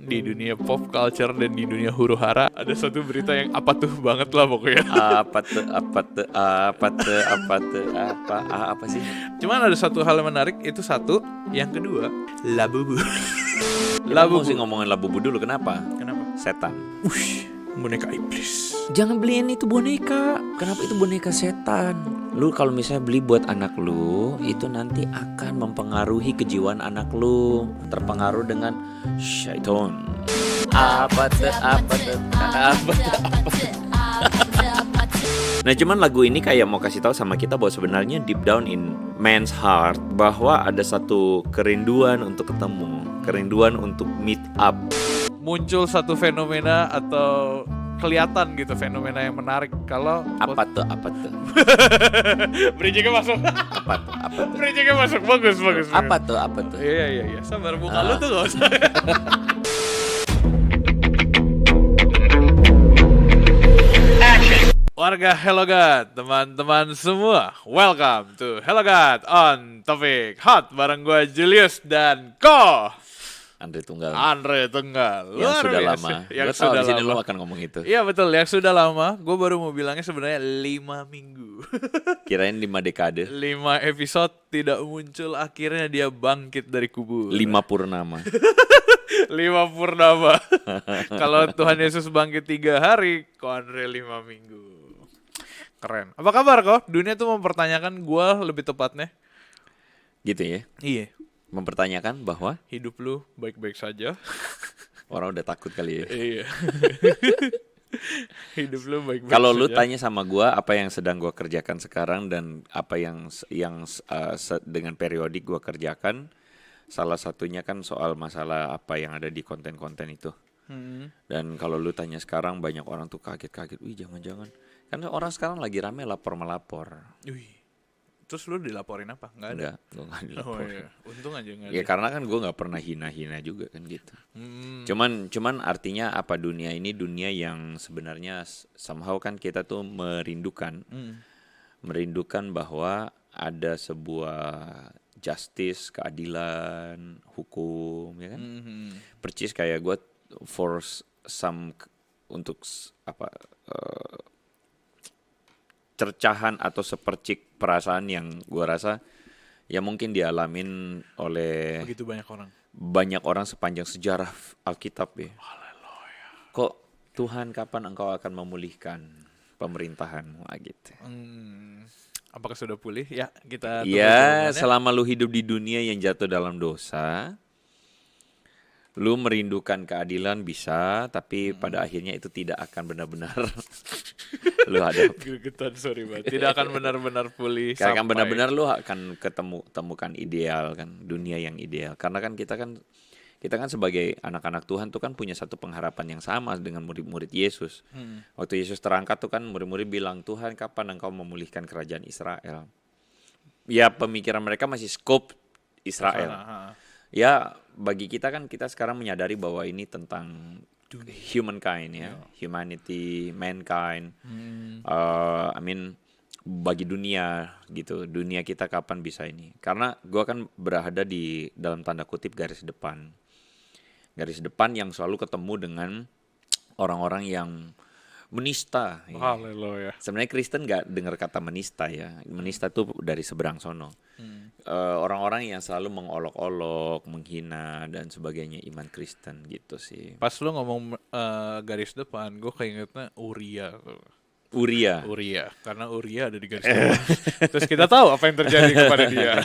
di dunia pop culture dan di dunia huru-hara ada satu berita yang apa tuh banget lah pokoknya. Apa sih? Cuman ada satu hal yang menarik, itu satu. Yang kedua, Labubu. Labubu sih ngomongin Labubu dulu, kenapa? Kenapa? Setan. Boneka iblis. Jangan beliin itu boneka. Kenapa itu boneka setan? Lu kalau misalnya beli buat anak lu, itu nanti akan mempengaruhi kejiwaan anak lu. Terpengaruh dengan syaitan. Apa tuh. Nah, cuman lagu ini kayak mau kasih tahu sama kita bahwa sebenarnya deep down in man's heart bahwa ada satu kerinduan untuk ketemu, kerinduan untuk meet up. Muncul satu fenomena atau kelihatan gitu fenomena yang menarik kalau apa tuh bridging-nya masuk. apa tuh Bridging-nya masuk, bagus. apa tuh Iya sabar, buka lu tuh gak usah. Warga Hello God, teman-teman semua, welcome to Hello God on Topic Hot bareng gue Julius dan Ko Andre Tunggal yang sudah lama. Yang sudah lama. Di sini lu akan ngomong itu. Iya betul, yang sudah lama. Gue baru mau bilangnya sebenarnya 5 minggu. Kirain 5 dekade. 5 episode tidak muncul, akhirnya dia bangkit dari kubur. 5 purnama. 5 purnama. Kalau Tuhan Yesus bangkit 3 hari, Ko Andre 5 minggu. Keren. Apa kabar kok? Dunia tuh mempertanyakan gue lebih tepatnya. Gitu ya? Iya. Mempertanyakan bahwa hidup lu baik-baik saja. Orang udah takut kali ya. Iya. Hidup lu baik-baik Kalau saja. lu tanya sama gue apa yang sedang gue kerjakan sekarang dan apa yang dengan periodik gue kerjakan, salah satunya kan soal masalah apa yang ada di konten-konten itu. Dan kalau lu tanya sekarang banyak orang tuh kaget-kaget, wih jangan-jangan. Karena orang sekarang lagi rame lapor-melapor. Wih. Terus lu dilaporin apa? Nggak ada? Enggak, gue gak dilapor. Oh iya, untung aja nggak Ya ada. karena kan gue gak pernah hina-hina juga kan gitu. Cuman artinya apa, dunia ini dunia yang sebenarnya somehow kan kita tuh merindukan bahwa ada sebuah justice, keadilan, hukum, ya kan? Percis kayak gue untuk cercahan atau sepercik perasaan yang gue rasa ya mungkin dialamin oleh Begitu banyak orang sepanjang sejarah Alkitab ya. Haleluya. Kok Tuhan kapan engkau akan memulihkan pemerintahanmu gitu. Apakah sudah pulih? Ya, kita tunggu ya jawabannya. selama lu hidup di dunia yang jatuh dalam dosa, lu merindukan keadilan bisa, tapi pada akhirnya itu tidak akan benar-benar lu hadapi. Gregetan, sorry banget. Tidak akan benar-benar pulih. Karena kan benar-benar lu akan temukan ideal kan, dunia yang ideal. Karena kan kita kan sebagai anak-anak Tuhan tuh kan punya satu pengharapan yang sama dengan murid-murid Yesus. Waktu Yesus terangkat tuh kan murid-murid bilang, Tuhan kapan engkau memulihkan kerajaan Israel? Ya pemikiran mereka masih scope Israel. Ya bagi kita kan kita sekarang menyadari bahwa ini tentang humankind ya, humanity, mankind. Bagi dunia gitu, dunia kita kapan bisa ini? Karena gue kan berada di dalam tanda kutip garis depan yang selalu ketemu dengan orang-orang yang menista. Haleluya. Sebenarnya Kristen nggak dengar kata menista ya, menista tuh dari seberang sono. Orang-orang yang selalu mengolok-olok, menghina dan sebagainya iman Kristen gitu sih. Pas lu ngomong garis depan, gue keingetnya Uria, karena Uria ada di garis depan. Terus kita tahu apa yang terjadi kepada dia.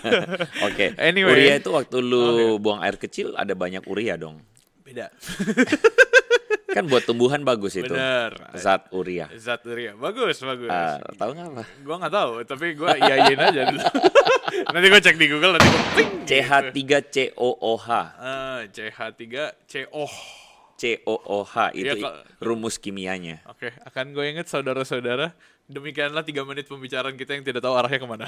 Oke. Anyway. Uria itu waktu lu buang air kecil ada banyak urea dong. Beda. Kan buat tumbuhan bagus itu. Bener. Zat urea. Bagus. Tahu nggak apa? Gue nggak tahu, tapi gue iyain aja dulu. Nanti gue cek di Google, nanti gue ping. CH3COOH. COOH itu rumus kimianya. Oke, akan gue inget saudara-saudara. Demikianlah 3 menit pembicaraan kita yang tidak tahu arahnya kemana.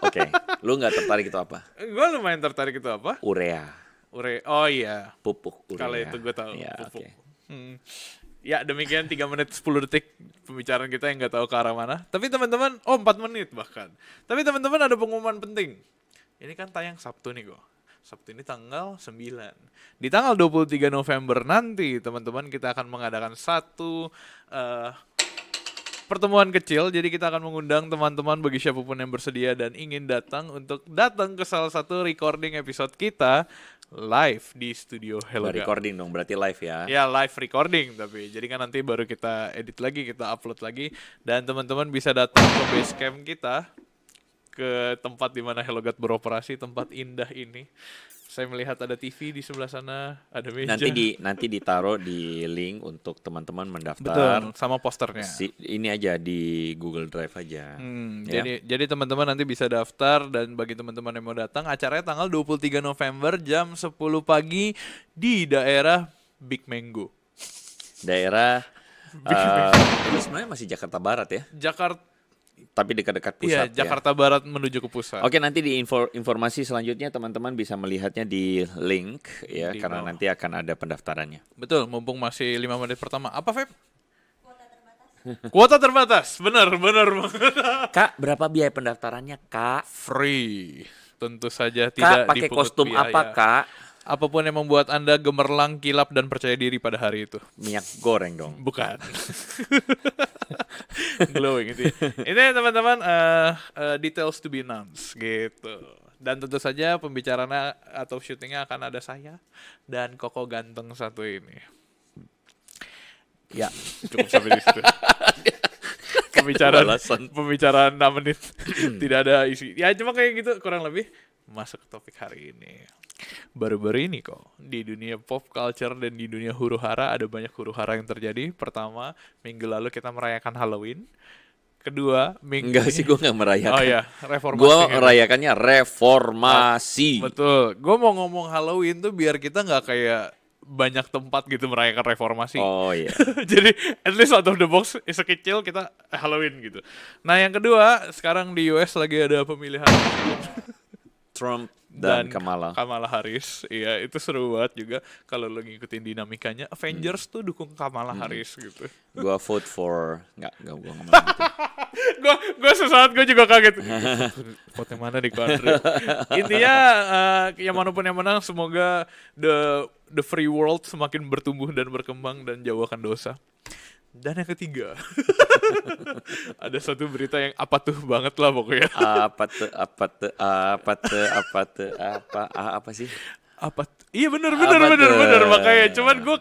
Oke. Lu nggak tertarik itu apa? Gue lumayan tertarik itu apa? Urea. Oh iya. Pupuk urea. Kalau itu gue tahu. Ya, pupuk. okay. Ya demikian 3 menit 10 detik pembicaraan kita yang gak tahu ke arah mana. Tapi teman-teman, 4 menit bahkan. Tapi teman-teman ada pengumuman penting. Ini kan tayang Sabtu nih kok. Sabtu ini tanggal 9. Di tanggal 23 November nanti, teman-teman, kita akan mengadakan satu pertemuan kecil. Jadi kita akan mengundang teman-teman bagi siapapun yang bersedia dan ingin datang untuk datang ke salah satu recording episode kita live di studio Hello Nggak God. recording dong, berarti live ya. Ya live recording, tapi jadi kan nanti baru kita edit lagi, kita upload lagi, dan teman-teman bisa datang ke base camp kita, ke tempat di mana Hello God beroperasi, tempat indah ini. Saya melihat ada TV di sebelah sana, ada meja. Nanti ditaruh di link untuk teman-teman mendaftar. Betul, sama posternya. Ini aja di Google Drive aja. Ya. Jadi teman-teman nanti bisa daftar, dan bagi teman-teman yang mau datang, acaranya tanggal 23 November jam 10 pagi di daerah Big Mango. Daerah ini sebenarnya masih Jakarta Barat ya, tapi dekat-dekat pusat. Iya, Jakarta Barat menuju ke pusat. Oke, nanti di informasi selanjutnya teman-teman bisa melihatnya di link ya, Di karena bawah. nanti akan ada pendaftarannya. Betul, mumpung masih 5 menit pertama. Apa, Feb? Kuota terbatas. Benar banget. Kak, berapa biaya pendaftarannya, Kak? Free. Tentu saja Kak, tidak pakai dipungut kostum biaya. apa, Kak? Apapun yang membuat Anda gemerlang, kilap, dan percaya diri pada hari itu. Minyak goreng dong. Bukan. Glowing itu. Ini teman-teman details to be announced gitu. Dan tentu saja pembicaranya atau syutingnya akan ada saya dan Koko ganteng satu ini. Ya, cukup sampai di situ. Pembicaraan 6 menit. Tidak ada isi. Ya cuma kayak gitu kurang lebih. Masuk ke topik hari ini. Baru-baru ini kok di dunia pop culture dan di dunia huru-hara ada banyak huru-hara yang terjadi. Pertama, minggu lalu kita merayakan Halloween. Kedua, minggu Enggak sih, gue nggak merayakan. Oh ya, reformasi. Gue gitu. merayakannya reformasi. Betul. Gue mau ngomong Halloween tuh biar kita nggak kayak banyak tempat gitu merayakan reformasi. Oh iya. Jadi at least out of the box sekecil kita Halloween gitu. Nah yang kedua, sekarang di US lagi ada pemilihan Trump dan Kamala. Kamala Harris. Iya, itu seru banget juga kalau lo ngikutin dinamikanya. Avengers tuh dukung Kamala Harris gitu. Gue vote for gue ngomong gitu. gue sesaat gue juga kaget. Vote yang mana di country? Intinya yang manapun yang menang, semoga the free world semakin bertumbuh dan berkembang dan jauhkan dosa. Dan yang ketiga, ada satu berita yang apa tuh banget lah pokoknya. Apa sih? Iya bener Apa tuh? makanya cuman gue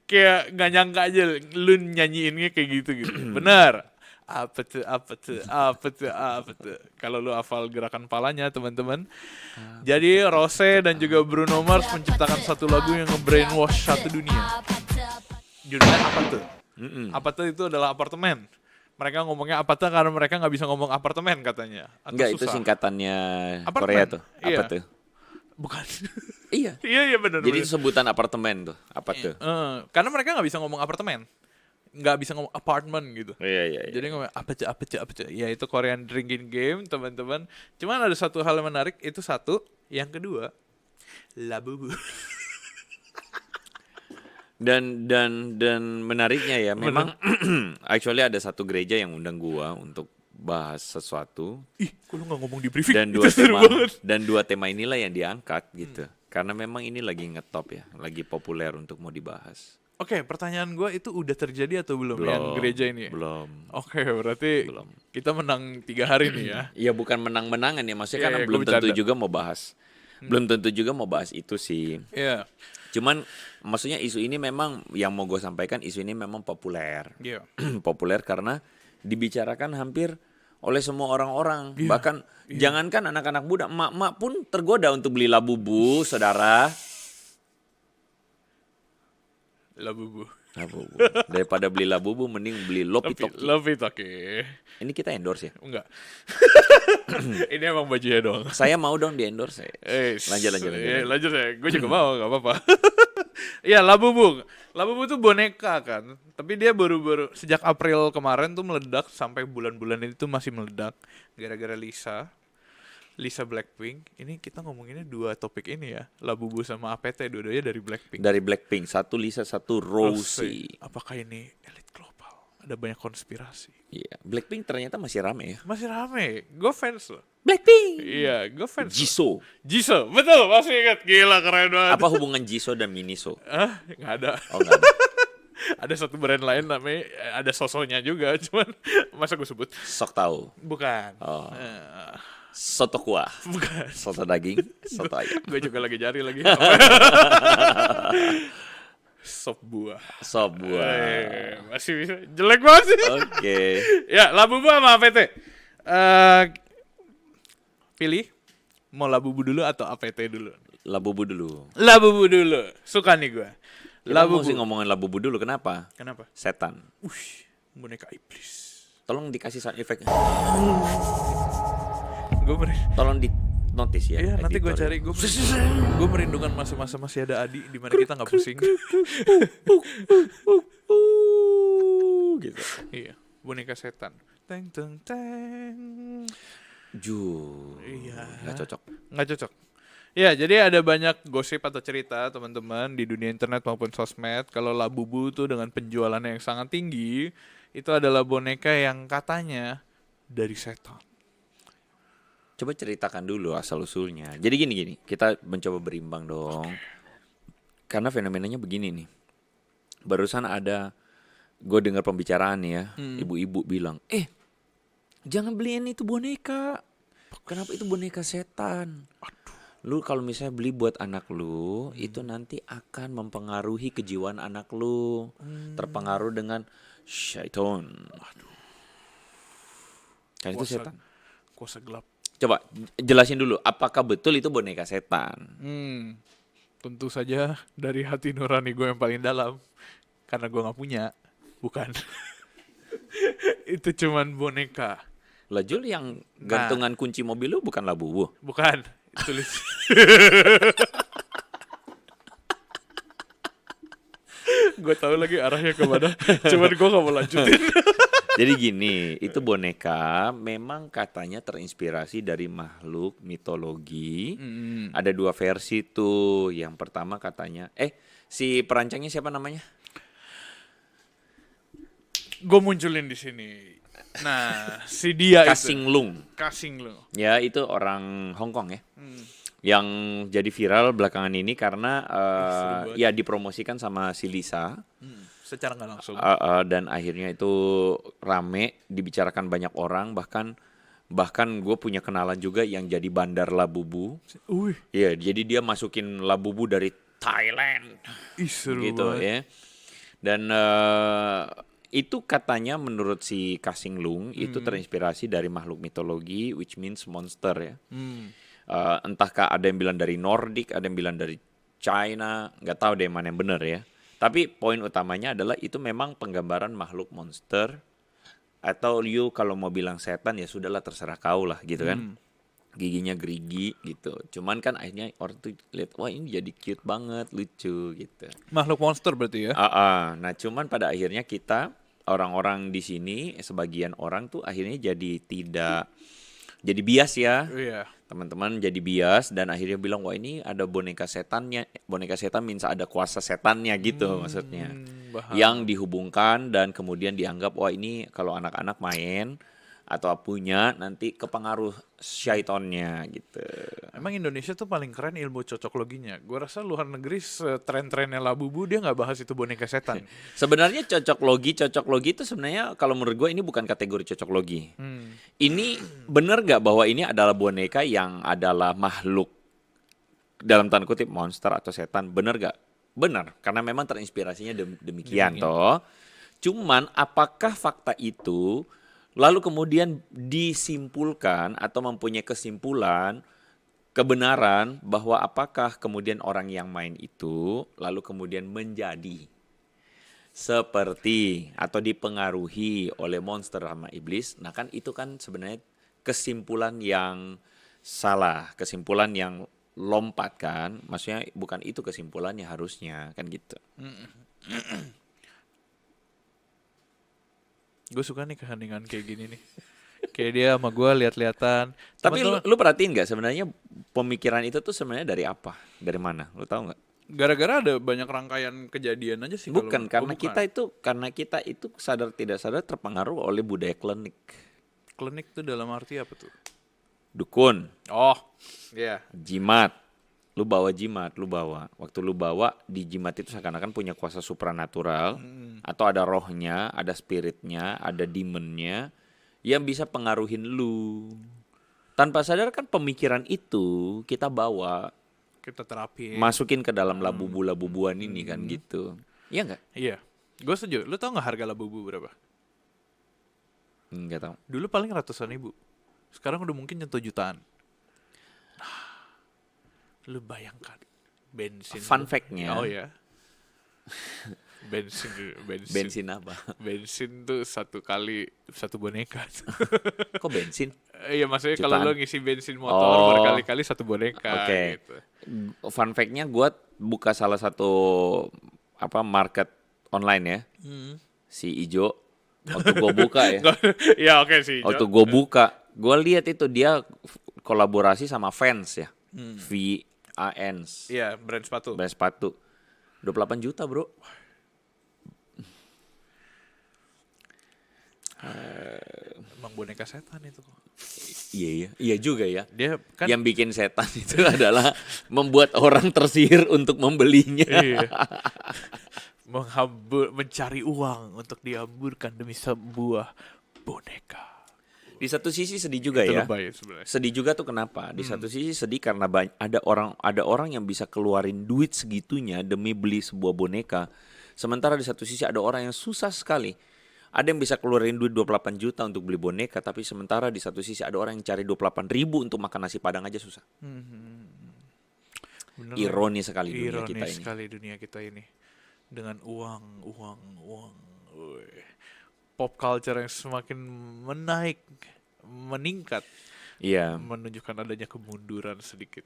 kayak nggak nyangka aja lu nyanyiinnya kayak gitu. Benar. Apa tuh. Kalau lu hafal gerakan palanya teman-teman. Jadi Rose dan juga Bruno Mars menciptakan satu lagu yang nge-brainwash satu dunia. Judulnya apa tuh? Apa tuh itu adalah apartemen. Mereka ngomongnya apa tuh karena mereka nggak bisa ngomong apartemen katanya. Atau Enggak, susah. itu singkatannya Apartemen. Korea tuh. Apa Iya. tuh? Bukan. Iya. Iya benar. Jadi itu sebutan apartemen tuh. Apa tuh? Karena mereka nggak bisa ngomong apartemen, nggak bisa ngomong apartment gitu. Iya. Jadi ngomong apa tuh. Ya itu Korean drinking game teman-teman. Cuman ada satu hal yang menarik, itu satu. Yang kedua, labubu. Dan menariknya ya, memang actually ada satu gereja yang undang gua untuk bahas sesuatu. Ih, kok lu nggak ngomong di briefing? Dan dua tema inilah yang diangkat gitu. Karena memang ini lagi ngetop ya, lagi populer untuk mau dibahas. Oke, pertanyaan gue itu udah terjadi atau belum yang gereja ini? Belum. Oke, berarti kita menang 3 hari nih ya. Iya, bukan menang-menangan ya, maksudnya karena Iya, belum gua tentu bercanda. juga mau bahas. Belum tentu juga mau bahas itu sih. Iya. Cuman maksudnya isu ini memang yang mau gue sampaikan, isu ini memang populer. Iya. Populer karena dibicarakan hampir oleh semua orang-orang. Bahkan jangankan anak-anak muda, emak-emak pun tergoda untuk beli labubu, saudara. Labubu. Labubu. Daripada beli labubu mending beli Lopitoki. Lopitoki. Ini kita endorse ya? Enggak. Ini emang bajunya doang. Saya mau dong di endorse. Lanjut. Lanjut ya. Gue juga mau, gak apa-apa. Iya, Labubu. Labubu tuh boneka kan. Tapi dia baru-baru sejak April kemarin tuh meledak, sampai bulan-bulan ini tuh masih meledak gara-gara Lisa Blackpink. Ini kita ngomonginnya 2 topik ini ya. Labubu sama APT, dua-duanya dari Blackpink. Dari Blackpink, satu Lisa, satu Rosie. Apakah ini elit global? Ada banyak konspirasi. Iya, Blackpink ternyata masih rame ya. Masih rame. Gue fans loh. Blackpink. Iya, gue fans. Jisoo. Jisoo, betul, masih ingat. Gila, keren banget. Apa hubungan Jisoo dan Miniso? Nggak ada. Oh enggak ada. Ada satu brand lain namanya, ada sosonya juga, cuman masa gue sebut? Sok tahu. Bukan. Oh. Soto kuah. Bukan. Soto daging, soto ayam. Gue juga lagi cari lagi. Sop buah. Sop buah. Masih bisa. Jelek banget sih. Oke. Ya, Labubu sama APT. Pilih. Mau Labubu dulu atau APT dulu? Labubu dulu. Labubu dulu. Suka nih gue. Kita mesti ngomongin Labubu dulu. Kenapa? Kenapa? Setan. Boneka iblis. Tolong dikasih sound effect. Tolong di notice ya. Iya, nanti gue cari. Gue merindukan masa-masa masih ada Adi di mana kita nggak pusing. Gitu. Iya, boneka setan. Teng teng teng. Iya. Nggak cocok. Ya, jadi ada banyak gosip atau cerita teman-teman di dunia internet maupun sosmed kalau Labubu tuh dengan penjualannya yang sangat tinggi itu adalah boneka yang katanya dari setan. Coba ceritakan dulu asal-usulnya. Jadi gini, kita mencoba berimbang dong. Karena fenomenanya begini nih. Barusan gue dengar pembicaraan ya, ibu-ibu bilang, jangan beliin itu boneka. Kenapa itu boneka setan? Lu kalau misalnya beli buat anak lu, itu nanti akan mempengaruhi kejiwaan anak lu. Terpengaruh dengan syaitan. Kan itu setan. Kuasa gelap. Coba jelasin dulu, apakah betul itu boneka setan? Tentu saja dari hati nurani gue yang paling dalam. Karena gue gak punya. Bukan. Itu cuman boneka. Lah Jul, yang gantungan kunci mobil lu bukan Labubu? Bukan. Tulis. Gue tahu lagi arahnya kemana. Cuman gue gak mau lanjutin. Jadi gini, itu boneka memang katanya terinspirasi dari makhluk mitologi. Ada 2 versi tuh. Yang pertama katanya, si perancangnya siapa namanya? Gue munculin di sini. Nah, si dia Kasing Lung. Ya, itu orang Hong Kong ya. Yang jadi viral belakangan ini karena ya dipromosikan sama si Lisa. Secara nggak langsung. Dan akhirnya itu rame, dibicarakan banyak orang, bahkan gue punya kenalan juga yang jadi bandar Labubu. Iya, jadi dia masukin Labubu dari Thailand. Seru gitu banget. Ya. Dan itu katanya menurut si Kasing Lung itu terinspirasi dari makhluk mitologi, which means monster ya. Entahkah ada yang bilang dari Nordik, ada yang bilang dari China, nggak tahu deh mana yang benar ya. Tapi poin utamanya adalah itu memang penggambaran makhluk monster, atau you kalau mau bilang setan ya sudahlah, terserah kau lah gitu kan. Giginya gerigi gitu. Cuman kan akhirnya orang tuh lihat, wah ini jadi cute banget, lucu gitu. Makhluk monster berarti ya? Nah cuman pada akhirnya kita orang-orang di sini, sebagian orang tuh akhirnya jadi bias ya. Iya. Teman-teman jadi bias dan akhirnya bilang, wah ini ada boneka setannya. Boneka setan means ada kuasa setannya gitu maksudnya. Yang dihubungkan dan kemudian dianggap, wah ini kalau anak-anak main atau punya nanti kepengaruh syaitonnya gitu. Emang Indonesia tuh paling keren ilmu cocokloginya. Gue rasa luar negeri tren-trennya Labubu dia nggak bahas itu boneka setan. Sebenarnya cocoklogi itu sebenarnya kalau menurut gue ini bukan kategori cocoklogi. Ini benar nggak bahwa ini adalah boneka yang adalah makhluk dalam tanda kutip monster atau setan? Benar nggak? Benar, karena memang terinspirasinya demikian toh. Cuman apakah fakta itu lalu kemudian disimpulkan atau mempunyai kesimpulan kebenaran bahwa apakah kemudian orang yang main itu lalu kemudian menjadi seperti atau dipengaruhi oleh monster sama iblis? Nah kan itu kan sebenarnya kesimpulan yang salah, kesimpulan yang lompat kan, maksudnya bukan itu kesimpulannya harusnya kan gitu. Gue suka nih keheningan kayak gini nih. Kayak dia sama gue lihat-lihatan. Tapi lu perhatiin nggak sebenarnya pemikiran itu tuh sebenarnya dari apa? Dari mana? Lu tahu nggak? Gara-gara ada banyak rangkaian kejadian aja sih. Bukan, kalau, karena kita itu sadar tidak sadar terpengaruh oleh budaya klinik. Klinik tuh dalam arti apa tuh? Dukun, Oh, iya. jimat. Lu bawa jimat, Waktu lu bawa di jimat itu seakan-akan punya kuasa supranatural, atau ada rohnya, ada spiritnya, ada demonnya yang bisa pengaruhin lu. Tanpa sadar kan pemikiran itu kita bawa, Kita terapi. masukin ke dalam labubu-labubuan ini kan gitu. Iya nggak? Iya. Gue setuju. Lu tau gak harga labubu berapa? Nggak tahu. Dulu paling ratusan ribu. Sekarang udah mungkin nyentuh jutaan. Lu bayangkan bensin. Fun fact-nya. Oh ya. bensin. Bensin apa? Bensin tuh satu kali satu boneka. Kok bensin? Iya maksudnya kalau Jutaan. lo ngisi bensin motor Oh. berkali-kali satu boneka Oke. gitu. Fun fact-nya gue buka salah satu market online ya. Si Ijo. Waktu gue buka ya. Ya oke sih. Waktu gue buka, gue lihat itu dia kolaborasi sama Vans ya. Vans. Iya, brand sepatu. Brand sepatu. 28 juta, Bro. Emang boneka setan itu kok. Iya juga ya. Dia kan Yang bikin setan itu adalah membuat orang tersihir untuk membelinya. iya. Mencari uang untuk dihamburkan demi sebuah boneka. Di satu sisi sedih juga Itu ya. lebay sebenarnya. Sedih juga tuh kenapa? Di satu sisi sedih karena ada orang yang bisa keluarin duit segitunya demi beli sebuah boneka. Sementara di satu sisi ada orang yang susah sekali. Ada yang bisa keluarin duit 28 juta untuk beli boneka, tapi sementara di satu sisi ada orang yang cari 28 ribu untuk makan nasi padang aja susah. Bener Ironi sekali dunia Ironis kita ini. sekali dunia kita ini. Dengan uang. Wih. Pop culture yang semakin meningkat. Iya. Menunjukkan adanya kemunduran sedikit.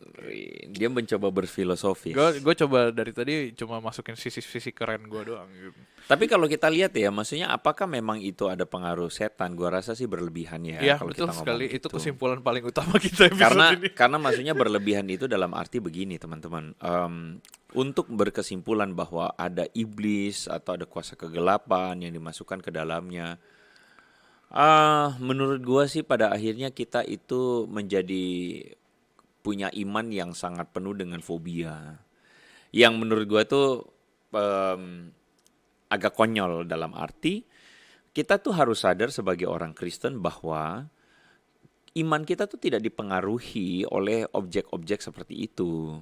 Dia mencoba berfilosofis. Gue coba dari tadi cuma masukin sisi-sisi keren gue doang gitu. Tapi kalau kita lihat ya, maksudnya apakah memang itu ada pengaruh setan? Gua rasa sih berlebihan ya. Iya kalau betul kita ngomong sekali. gitu. Itu kesimpulan paling utama kita episode ini. Karena maksudnya berlebihan itu dalam arti begini teman-teman. Untuk berkesimpulan bahwa ada iblis atau ada kuasa kegelapan yang dimasukkan ke dalamnya, menurut gua sih pada akhirnya kita itu menjadi punya iman yang sangat penuh dengan fobia. Yang menurut gua tuh agak konyol dalam arti kita tuh harus sadar sebagai orang Kristen bahwa iman kita tuh tidak dipengaruhi oleh objek-objek seperti itu.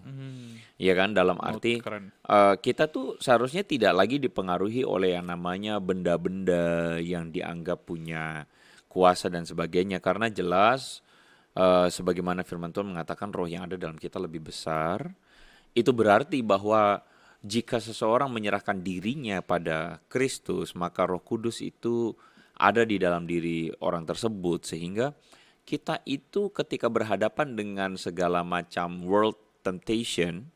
Ya kan, dalam arti Keren. kita tuh seharusnya tidak lagi dipengaruhi oleh yang namanya benda-benda yang dianggap punya kuasa dan sebagainya, karena jelas sebagaimana firman Tuhan mengatakan roh yang ada dalam kita lebih besar. Itu berarti bahwa jika seseorang menyerahkan dirinya pada Kristus, maka Roh Kudus itu ada di dalam diri orang tersebut, sehingga kita itu ketika berhadapan dengan segala macam world temptation,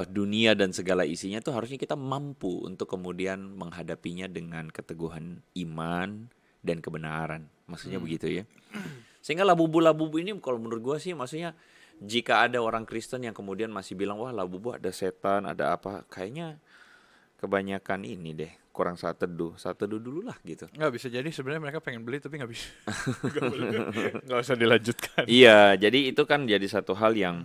dunia dan segala isinya, itu harusnya kita mampu untuk kemudian menghadapinya dengan keteguhan iman dan kebenaran. Maksudnya begitu ya. Sehingga labubu-labubu ini kalau menurut gue sih, maksudnya jika ada orang Kristen yang kemudian masih bilang, wah labubu ada setan, ada apa, kayaknya kebanyakan ini deh, kurang saat teduh dulu lah gitu. Nggak bisa jadi sebenarnya mereka pengen beli tapi nggak bisa. Nggak usah dilanjutkan. Iya, jadi itu kan jadi satu hal yang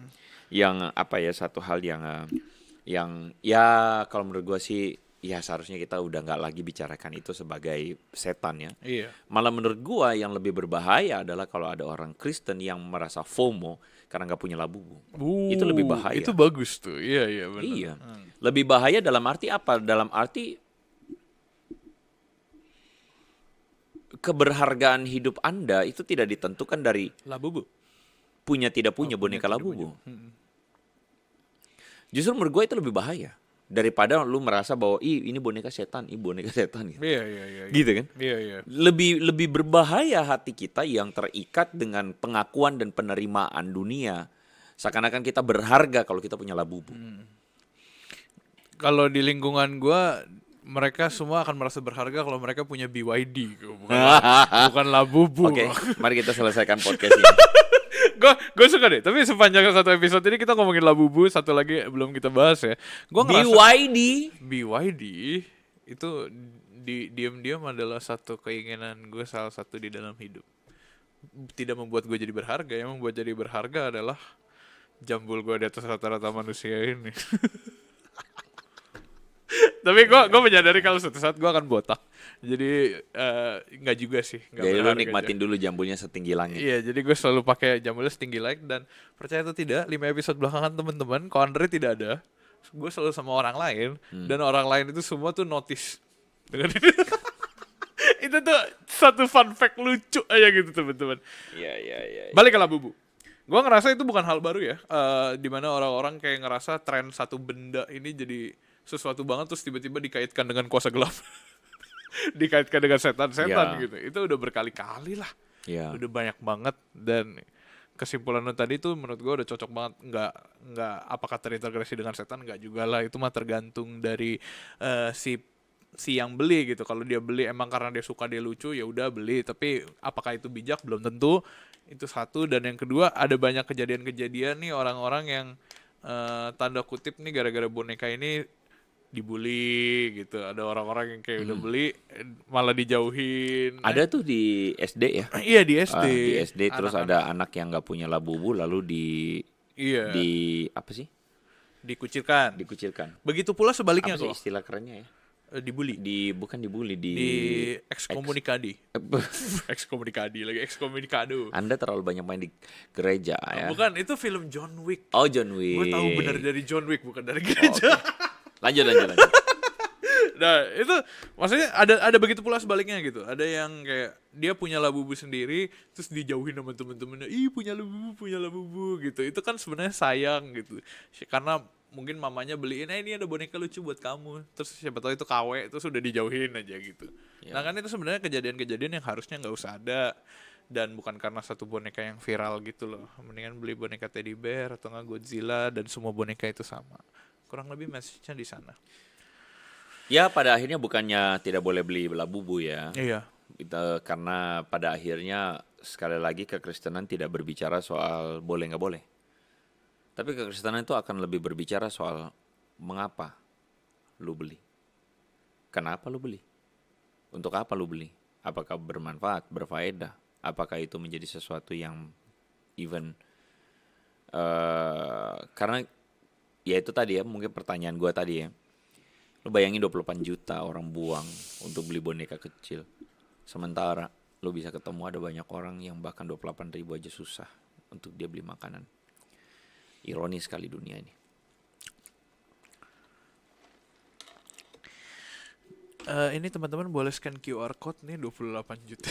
ya kalau menurut gue sih, ya seharusnya kita udah nggak lagi bicarakan itu sebagai setan ya. Iya. Malah menurut gue yang lebih berbahaya adalah kalau ada orang Kristen yang merasa FOMO karena nggak punya labubu. Itu lebih bahaya. Itu bagus tuh. Iya benar. Iya. Lebih bahaya dalam arti apa? Dalam arti keberhargaan hidup Anda itu tidak ditentukan dari Labubu. punya tidak punya boneka labubu. Justru menurut gue itu lebih bahaya daripada lu merasa bahwa ini boneka setan gitu. Iya. Gitu kan? Iya. Lebih berbahaya hati kita yang terikat dengan pengakuan dan penerimaan dunia. Seakan-akan kita berharga kalau kita punya labubu. Kalau di lingkungan gua, mereka semua akan merasa berharga kalau mereka punya BYD, bukan labubu. Oke, mari kita selesaikan podcast ini. gue suka deh. Tapi sepanjang satu episode ini kita ngomongin Labubu, satu lagi belum kita bahas ya. Gue ngerasa BYD. BYD itu diam-diam adalah satu keinginan gue, salah satu di dalam hidup. Tidak membuat gue jadi berharga, yang membuat jadi berharga adalah jambul gue di atas rata-rata manusia ini. Tapi gue menyadari kalau suatu saat gue akan botak. Jadi nggak juga sih. Jadi lu nikmatin dulu jambulnya setinggi langit. Iya, jadi gue selalu pakai jambulnya setinggi langit. Dan percaya atau tidak, 5 episode belakangan teman-teman, kalau Andre tidak ada, gue selalu sama orang lain. Dan orang lain itu semua tuh notice dengan ini. Itu tuh satu fun fact lucu aja gitu teman-teman. Iya. Balik ke Labubu. Gue ngerasa itu bukan hal baru ya. Dimana orang-orang kayak ngerasa tren satu benda ini jadi sesuatu banget, terus tiba-tiba dikaitkan dengan kuasa gelap. Dikaitkan dengan setan-setan gitu. Itu udah berkali-kali lah. Udah banyak banget. Dan kesimpulan lo tadi tuh menurut gue udah cocok banget. Nggak apakah terintegrasi dengan setan, nggak juga lah. Itu mah tergantung dari si yang beli gitu. Kalau dia beli emang karena dia suka, dia lucu, ya udah beli. Tapi apakah itu bijak, belum tentu. Itu satu. Dan yang kedua, ada banyak kejadian-kejadian nih orang-orang yang tanda kutip nih gara-gara boneka ini dibully gitu. Ada orang-orang yang kayak udah beli malah dijauhin. Ada tuh di SD ya? Iya, di SD. Di SD terus ada anak yang nggak punya Labubu lalu di apa sih? Dikucilkan. Begitu pula sebaliknya Apa sih kok. istilah kerennya ya? Dibully. Bukan dibully, Di ekskomunikadi. Ekskomunikadi lagi, ekskomunikado. Anda terlalu banyak main di gereja ya. Bukan, itu film John Wick. Oh, John Wick. Gue tahu benar dari John Wick, bukan dari gereja. Lanjut. Nah, itu maksudnya ada begitu pula sebaliknya gitu. Ada yang kayak dia punya Labubu sendiri, terus dijauhin sama temen-temennya. Ih, punya Labubu gitu. Itu kan sebenarnya sayang gitu. Karena mungkin mamanya beliin, ini ada boneka lucu buat kamu. Terus siapa tahu itu KW, terus udah dijauhin aja gitu. Nah kan itu sebenarnya kejadian-kejadian yang harusnya nggak usah ada. Dan bukan karena satu boneka yang viral gitu loh. Mendingan beli boneka teddy bear atau nggak Godzilla dan semua boneka itu sama. Kurang lebih message-nya di sana. Ya pada akhirnya bukannya tidak boleh beli Labubu ya. Iya. Karena pada akhirnya sekali lagi kekristenan tidak berbicara soal boleh nggak boleh. Tapi kekristenan itu akan lebih berbicara soal mengapa lu beli. Kenapa lu beli? Untuk apa lu beli? Apakah bermanfaat, berfaedah? Apakah itu menjadi sesuatu yang even karena ya itu tadi ya, mungkin pertanyaan gue tadi ya. Lu bayangin 28 juta orang buang untuk beli boneka kecil. Sementara lu bisa ketemu ada banyak orang yang bahkan 28 ribu aja susah untuk dia beli makanan. Ironis sekali dunia ini. Ini teman-teman boleh scan QR code nih 28 juta.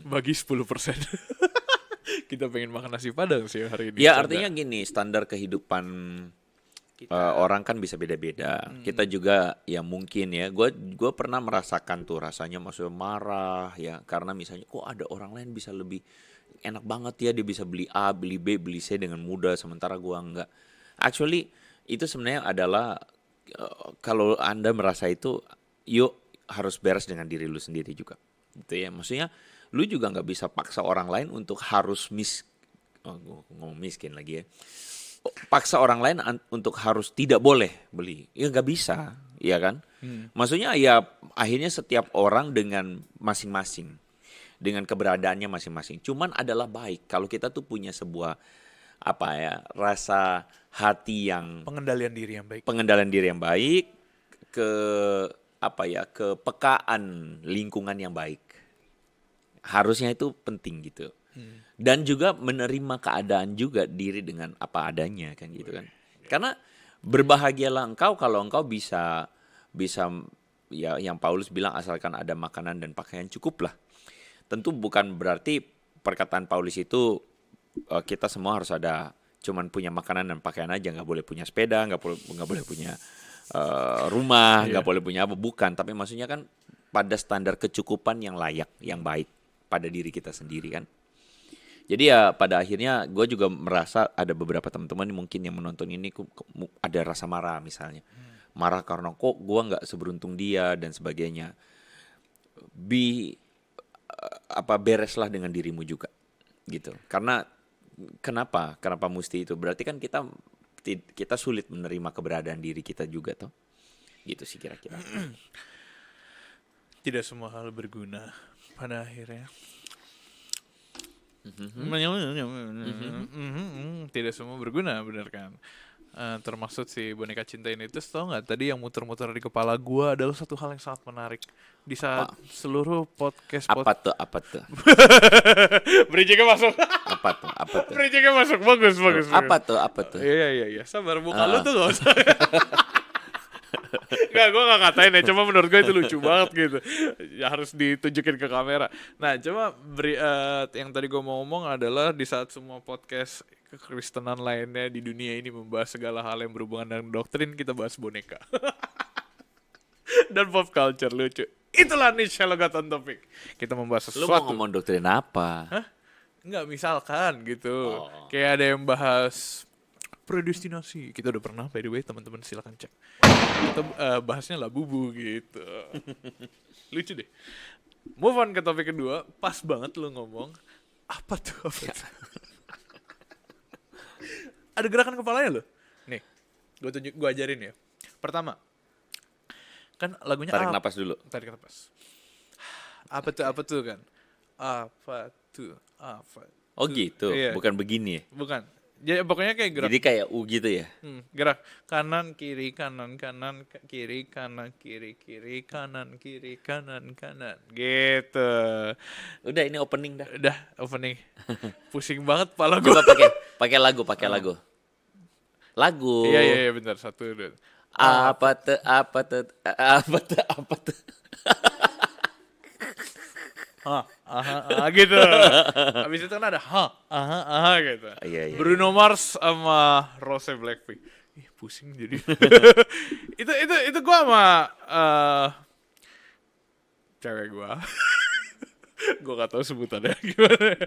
Bagi 10%. Kita pengen makan nasi padang sih hari ini. Ya artinya gini, standar kehidupan orang kan bisa beda-beda. Kita juga ya mungkin ya, gue pernah merasakan tuh rasanya maksudnya marah ya, karena misalnya kok ada orang lain bisa lebih enak banget ya, dia bisa beli A, beli B, beli C dengan mudah, sementara gue enggak. Actually itu sebenarnya adalah kalau Anda merasa itu, yuk harus beres dengan diri lu sendiri juga. Gitu ya, maksudnya lu juga nggak bisa paksa orang lain untuk harus ngomong miskin lagi ya. Paksa orang lain untuk harus tidak boleh beli, ya nggak bisa, ya kan? Maksudnya ya akhirnya setiap orang dengan masing-masing, dengan keberadaannya masing-masing. Cuman adalah baik kalau kita tuh punya sebuah rasa hati yang pengendalian diri yang baik, kepekaan lingkungan yang baik. Harusnya itu penting gitu. Dan juga menerima keadaan juga diri dengan apa adanya kan gitu kan. Karena berbahagialah engkau kalau engkau bisa ya yang Paulus bilang asalkan ada makanan dan pakaian cukuplah. Tentu bukan berarti perkataan Paulus itu kita semua harus ada cuman punya makanan dan pakaian aja, nggak boleh punya sepeda, nggak boleh punya rumah, nggak boleh punya apa, bukan. Tapi maksudnya kan pada standar kecukupan yang layak, yang baik pada diri kita sendiri kan. Jadi ya pada akhirnya gue juga merasa ada beberapa teman-teman mungkin yang menonton ini ada rasa marah misalnya. Marah karena kok gue gak seberuntung dia dan sebagainya. Bereslah dengan dirimu juga gitu. Karena kenapa mesti itu? Berarti kan kita sulit menerima keberadaan diri kita juga toh. Gitu sih kira-kira. Tidak semua hal berguna pada akhirnya. Tidak semua berguna, benar kan? Termasuk si boneka cinta ini. Terus tau nggak tadi yang muter-muter di kepala gua adalah satu hal yang sangat menarik di saat seluruh podcast. Apa tuh? Bridging-nya masuk. Apa tuh? Bridging-nya masuk, bagus. Apa tuh? Iya. Sabar, muka lu tuh nggak usah. Nggak, gue gak katain ya, cuma menurut gue itu lucu banget gitu. Ya harus ditunjukin ke kamera. Nah, coba yang tadi gue mau ngomong adalah di saat semua podcast kekristenan lainnya di dunia ini membahas segala hal yang berhubungan dengan doktrin, kita bahas boneka. Dan pop culture lucu. Itulah niche Hello God on Topic. Kita membahas Lu mau sesuatu. ngomong doktrin apa? Hah? Enggak, misalkan gitu. Kayak ada yang bahas predestinasi. Kita udah pernah, by the way, teman-teman silakan cek. Kita bahasnya Labubu gitu. Lucu deh. Move on ke topik kedua. Pas banget lu ngomong. Apa tuh? Ada gerakan kepalanya loh. Nih, gue ajarin ya. Pertama, kan lagunya Tarik napas dulu. Tarik napas. Apa tuh kan? Apa tuh? Oh gitu, Iya. bukan begini ya? Bukan. Jadi pokoknya kayak gerak. Jadi kayak U gitu ya? Gerak kanan kiri kanan kiri kanan kiri kanan kiri kanan gitu. Udah ini opening dah. Udah opening. Pusing banget kepala gue. Coba pakai lagu. Lagu. Iya bentar, 1 2. Apa tuh? Gitu. Habis itu kan ada gitu. Iya. Bruno Mars sama Rose Blackpink. Ih, pusing jadi. itu gua sama cewek gua. Gua gak tahu sebutannya gimana.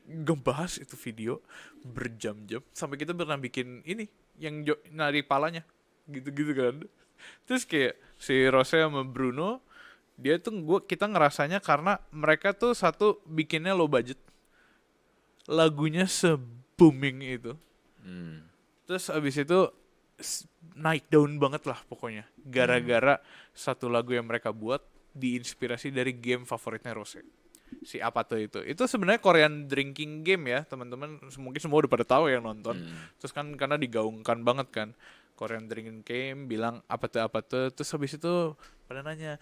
Ngebahas itu video berjam-jam sampai kita pernah bikin ini yang nari palanya. Gitu kan. Terus kayak si Rose sama Bruno, dia tuh kita ngerasanya karena mereka tuh satu bikinnya low budget, lagunya se-booming itu. Terus abis itu naik daun banget lah pokoknya, gara-gara satu lagu yang mereka buat diinspirasi dari game favoritnya Rose, si apa tuh itu sebenarnya Korean drinking game ya teman-teman, mungkin semua udah pada tahu yang nonton. Terus kan karena digaungkan banget kan Korean drinking game, bilang apa tuh, terus habis itu pada nanya,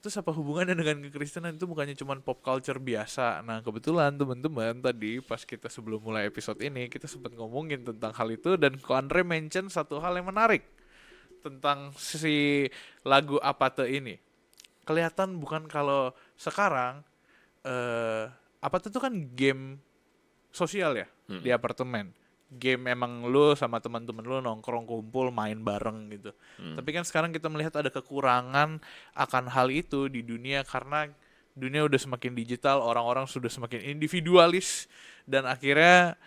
terus apa hubungannya dengan kekristenan? Itu bukannya cuma pop culture biasa. Nah kebetulan teman-teman tadi pas kita sebelum mulai episode ini kita sempat ngomongin tentang hal itu, dan Ko Andre mention satu hal yang menarik tentang si lagu apa tuh ini. Kelihatan bukan kalau sekarang apa tuh kan game sosial ya di apartemen. Game emang lu sama teman-teman lu nongkrong kumpul main bareng gitu. Tapi kan sekarang kita melihat ada kekurangan akan hal itu di dunia karena dunia udah semakin digital, orang-orang sudah semakin individualis, dan akhirnya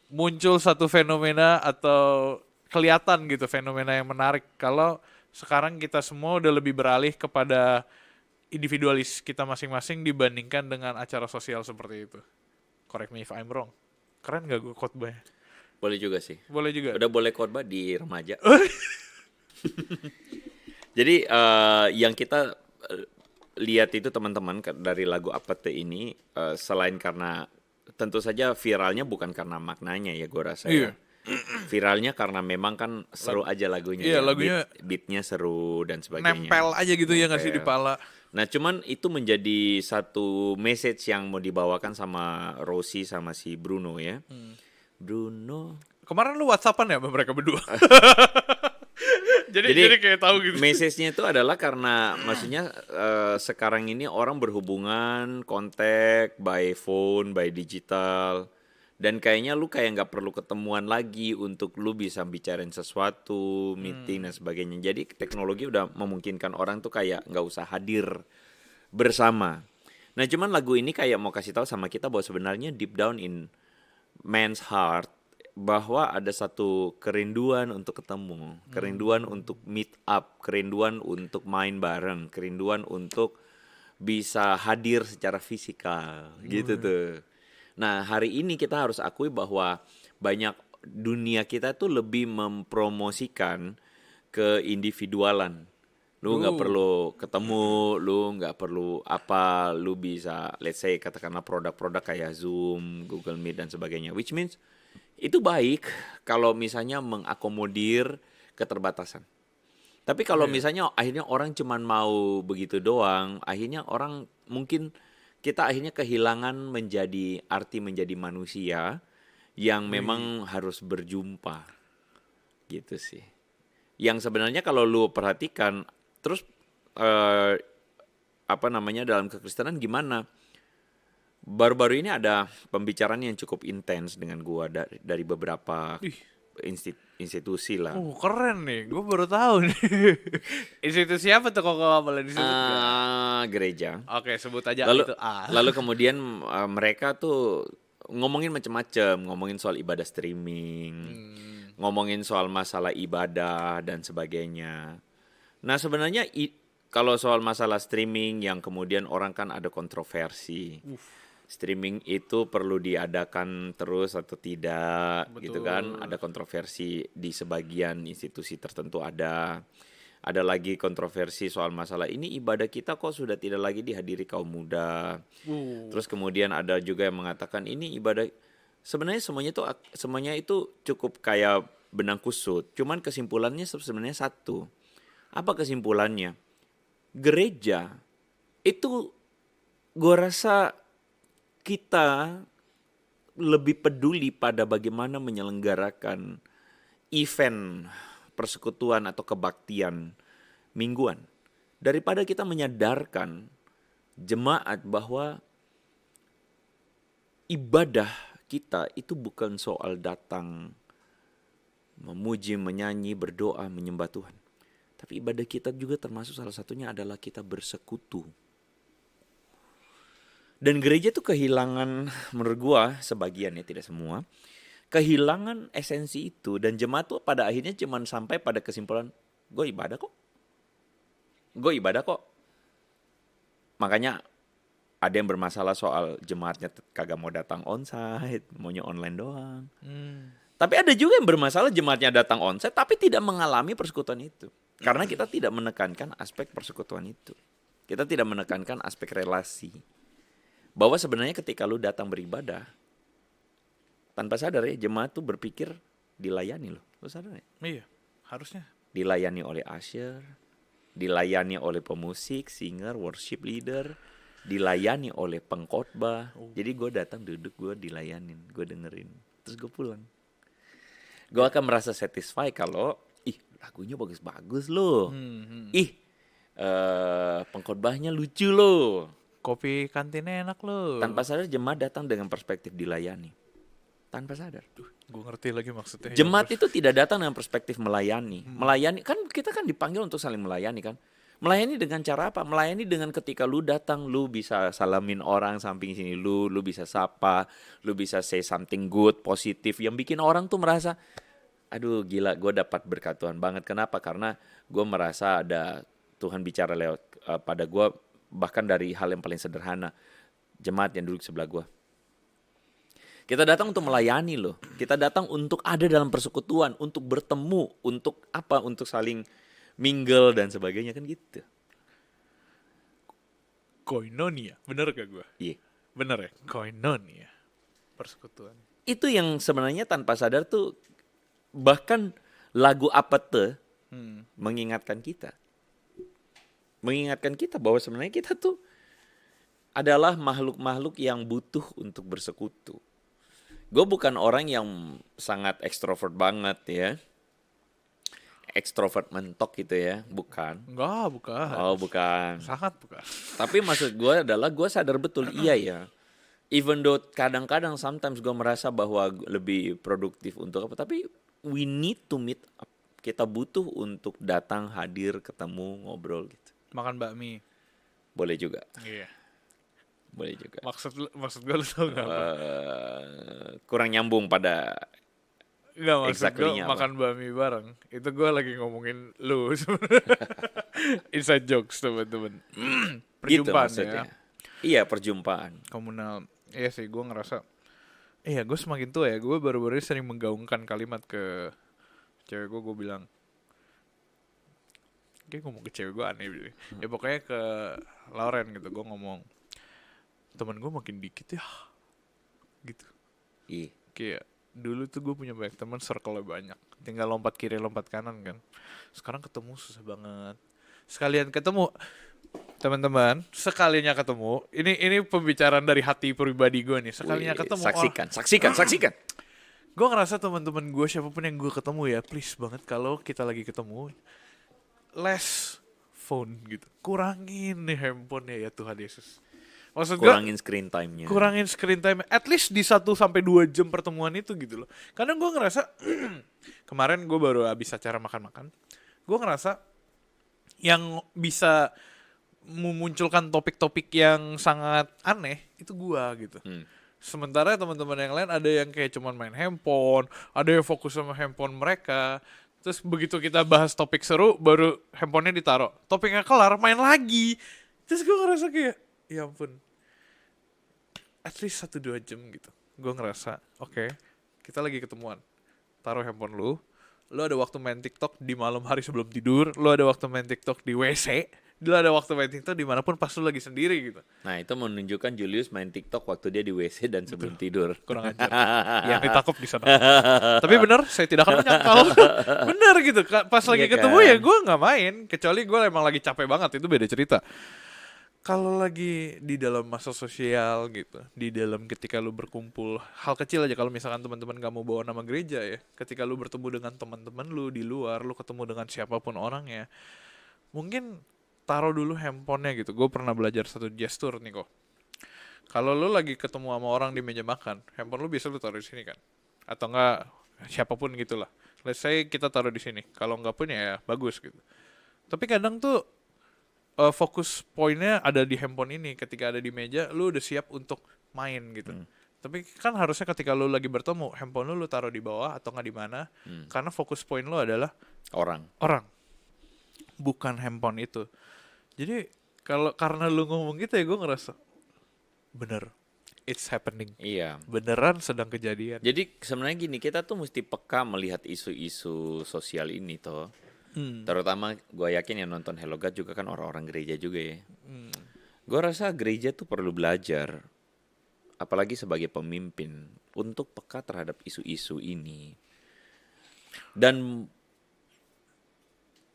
muncul satu fenomena atau kelihatan gitu fenomena yang menarik kalau sekarang kita semua udah lebih beralih kepada individualis kita masing-masing dibandingkan dengan acara sosial seperti itu. Correct me if I'm wrong. Keren gak gue khotbahnya? Boleh juga sih. Boleh juga. Udah boleh khotbah di remaja. Jadi yang kita lihat itu teman-teman dari lagu Apete ini, selain karena tentu saja viralnya bukan karena maknanya ya gue rasa. Iya. Ya. Viralnya karena memang kan seru aja lagunya. Iya, ya. lagunya beatnya seru dan sebagainya. nempel aja gitu ya nggak sih di pala. Nah cuman itu menjadi satu message yang mau dibawakan sama Rosie sama si Bruno ya. Bruno. Kemarin lu WhatsAppan ya sama mereka berdua. jadi kayak tahu gitu. Message-nya itu adalah karena maksudnya sekarang ini orang berhubungan, kontak by phone, by digital, dan kayaknya lu kayak nggak perlu ketemuan lagi untuk lu bisa bicarain sesuatu, meeting dan sebagainya. Jadi teknologi udah memungkinkan orang tuh kayak nggak usah hadir bersama. Nah cuman lagu ini kayak mau kasih tahu sama kita bahwa sebenarnya deep down in man's heart bahwa ada satu kerinduan untuk ketemu, kerinduan untuk meet up, kerinduan untuk main bareng, kerinduan untuk bisa hadir secara fisikal gitu tuh. Nah, hari ini kita harus akui bahwa banyak dunia kita tuh lebih mempromosikan keindividualan. Lu nggak perlu ketemu, lu nggak perlu apa, lu bisa let's say katakanlah produk-produk kayak Zoom, Google Meet dan sebagainya. Which means itu baik kalau misalnya mengakomodir keterbatasan. Tapi kalau misalnya akhirnya orang cuman mau begitu doang, akhirnya orang mungkin kita akhirnya kehilangan arti menjadi manusia yang memang harus berjumpa. Gitu sih. Yang sebenarnya kalau lu perhatikan terus dalam kekristenan gimana? Baru-baru ini ada pembicaraan yang cukup intens dengan gua dari beberapa institusi lah. Keren nih, gue baru tahu nih. Institusi apa tuh kalau boleh disebut? Gereja. Oke, sebut aja Lalu, itu A. lalu kemudian mereka tuh ngomongin macam-macam, ngomongin soal ibadah streaming, ngomongin soal masalah ibadah dan sebagainya. Nah sebenarnya kalau soal masalah streaming yang kemudian orang kan ada kontroversi. Streaming itu perlu diadakan terus atau tidak. Betul. Gitu kan. Ada kontroversi di sebagian institusi tertentu ada. Ada lagi kontroversi soal masalah ini ibadah kita kok sudah tidak lagi dihadiri kaum muda. Terus kemudian ada juga yang mengatakan ini ibadah sebenarnya semuanya itu cukup kayak benang kusut. Cuman kesimpulannya sebenarnya satu. Apa kesimpulannya? Gereja itu gue rasa kita lebih peduli pada bagaimana menyelenggarakan event persekutuan atau kebaktian mingguan daripada kita menyadarkan jemaat bahwa ibadah kita itu bukan soal datang memuji, menyanyi, berdoa, menyembah Tuhan. Tapi ibadah kita juga termasuk salah satunya adalah kita bersekutu. Dan gereja tuh kehilangan, menurut gua sebagian ya, tidak semua, kehilangan esensi itu. Dan jemaat tuh pada akhirnya cuma sampai pada kesimpulan, gue ibadah kok. Makanya ada yang bermasalah soal jemaatnya kagak mau datang onsite, maunya online doang. Tapi ada juga yang bermasalah jemaatnya datang onsite tapi tidak mengalami persekutuan itu. Karena kita tidak menekankan aspek persekutuan itu. Kita tidak menekankan aspek relasi. Bahwa sebenarnya ketika lu datang beribadah, tanpa sadar ya jemaat tuh berpikir dilayani loh. Lu sadar ya? Iya, harusnya. Dilayani oleh usher, dilayani oleh pemusik, singer, worship leader, dilayani oleh pengkhotbah. Jadi gue datang duduk, gue dilayanin, gue dengerin, terus gue pulang. Gue akan merasa satisfy kalau lagunya bagus-bagus loh. Pengkhotbahnya lucu loh. Kopi kantinnya enak loh. Tanpa sadar jemaat datang dengan perspektif dilayani. Tanpa sadar. Gue ngerti lagi maksudnya. Jemaat itu tidak datang dengan perspektif melayani. Melayani kan kita kan dipanggil untuk saling melayani kan. Melayani dengan cara apa? Melayani dengan ketika lu datang, lu bisa salamin orang samping sini lu bisa sapa, lu bisa say something good, positif yang bikin orang tuh merasa aduh gila, gue dapat berkat Tuhan banget. Kenapa? Karena gue merasa ada Tuhan bicara lewat pada gue, bahkan dari hal yang paling sederhana, jemaat yang duduk sebelah gue. Kita datang untuk melayani loh. Kita datang untuk ada dalam persekutuan, untuk bertemu, untuk apa? Untuk saling mingle dan sebagainya kan gitu. Koinonia, bener gak gue? Iya. Bener ya, koinonia, persekutuan. Itu yang sebenarnya tanpa sadar tuh. Bahkan lagu Apete mengingatkan kita. Mengingatkan kita bahwa sebenarnya kita tuh adalah makhluk-makhluk yang butuh untuk bersekutu. Gue bukan orang yang sangat ekstrovert banget ya. Ekstrovert mentok gitu ya, bukan. Enggak, bukan. Oh, bukan. Sangat bukan. Tapi maksud gue adalah gue sadar betul, iya ya. Even though kadang-kadang sometimes gue merasa bahwa lebih produktif untuk apa, tapi we need to meet up. Kita butuh untuk datang, hadir, ketemu, ngobrol gitu. Makan bakmi. Boleh juga. Iya. Boleh juga. Maksud gue lu tau gak apa? Kurang nyambung pada Enggak, maksud gue exactly-nya apa? makan bakmi bareng. Itu gue lagi ngomongin lu. Inside jokes teman-teman. Gitu Perjumpaan maksudnya. ya. Iya, perjumpaan. Komunal. Iya sih, gue ngerasa Iya, gue semakin tua ya. Gue baru-baru ini sering menggaungkan kalimat ke cewek gue. Gue bilang, kayak ngomong ke cewek gue aneh gitu. Ya pokoknya ke Lauren gitu. Gue ngomong, teman gue makin dikit ya, gitu. Ih, Kayak dulu tuh gue punya banyak teman, circle-nya banyak. Tinggal lompat kiri, lompat kanan kan. Sekarang ketemu susah banget. Sekalian ketemu, teman-teman, sekalinya ketemu. Ini pembicaraan dari hati pribadi gue nih. Sekalinya wih, ketemu saksikan. gue ngerasa teman-teman gue siapapun yang gue ketemu ya, please banget kalau kita lagi ketemu, less phone gitu. Kurangin nih handphone ya Tuhan Yesus. Maksud gue Kurangin screen time-nya. kurangin screen time at least di 1 sampai 2 jam pertemuan itu gitu loh. Karena gue ngerasa kemarin gue baru habis acara makan-makan. Gue ngerasa yang bisa memunculkan topik-topik yang sangat aneh itu gue gitu. Sementara teman-teman yang lain ada yang kayak cuman main handphone, ada yang fokus sama handphone mereka. Terus begitu kita bahas topik seru, baru handphonenya ditaruh. Topiknya kelar, main lagi. Terus gue ngerasa kayak, ya ampun, at least 1-2 jam gitu. Gue ngerasa, oke, kita lagi ketemuan. Taruh handphone lu ada waktu main TikTok di malam hari sebelum tidur, lu ada waktu main TikTok di WC, lu ada waktu main TikTok dimanapun pas lu lagi sendiri gitu. Nah, itu menunjukkan Julius main TikTok waktu dia di WC dan sebelum tidur. Kurang ajar. Yang ditangkap di sana. Tapi benar, saya tidak akan menyangkal. Benar gitu. Pas lagi Iya ketemu kan? ya gue nggak main. Kecuali gue emang lagi capek banget, itu beda cerita. Kalau lagi di dalam masa sosial gitu, di dalam ketika lu berkumpul, hal kecil aja kalau misalkan teman-teman gak mau bawa nama gereja ya, ketika lu bertemu dengan teman-teman lu di luar, lu ketemu dengan siapapun orangnya, mungkin taruh dulu handphonenya gitu. Gue pernah belajar satu gestur nih kok. Kalau lu lagi ketemu sama orang di meja makan, handphone lu biasa lu taruh di sini kan? Atau enggak siapapun gitulah. Let's say kita taruh di sini. Kalau enggak pun ya bagus gitu. Tapi kadang tuh fokus poinnya ada di handphone ini. Ketika ada di meja, lu udah siap untuk main gitu. Tapi kan harusnya ketika lu lagi bertemu, handphone lu taruh di bawah atau enggak di mana? Karena fokus poin lu adalah Orang. bukan handphone itu. Jadi karena lu ngomong gitu ya gue ngerasa bener, it's happening. Iya. Beneran sedang kejadian. Jadi sebenarnya gini, kita tuh mesti peka melihat isu-isu sosial ini toh. Terutama gue yakin yang nonton Hello God juga kan orang-orang gereja juga ya. Gue rasa gereja tuh perlu belajar, apalagi sebagai pemimpin, untuk peka terhadap isu-isu ini. Dan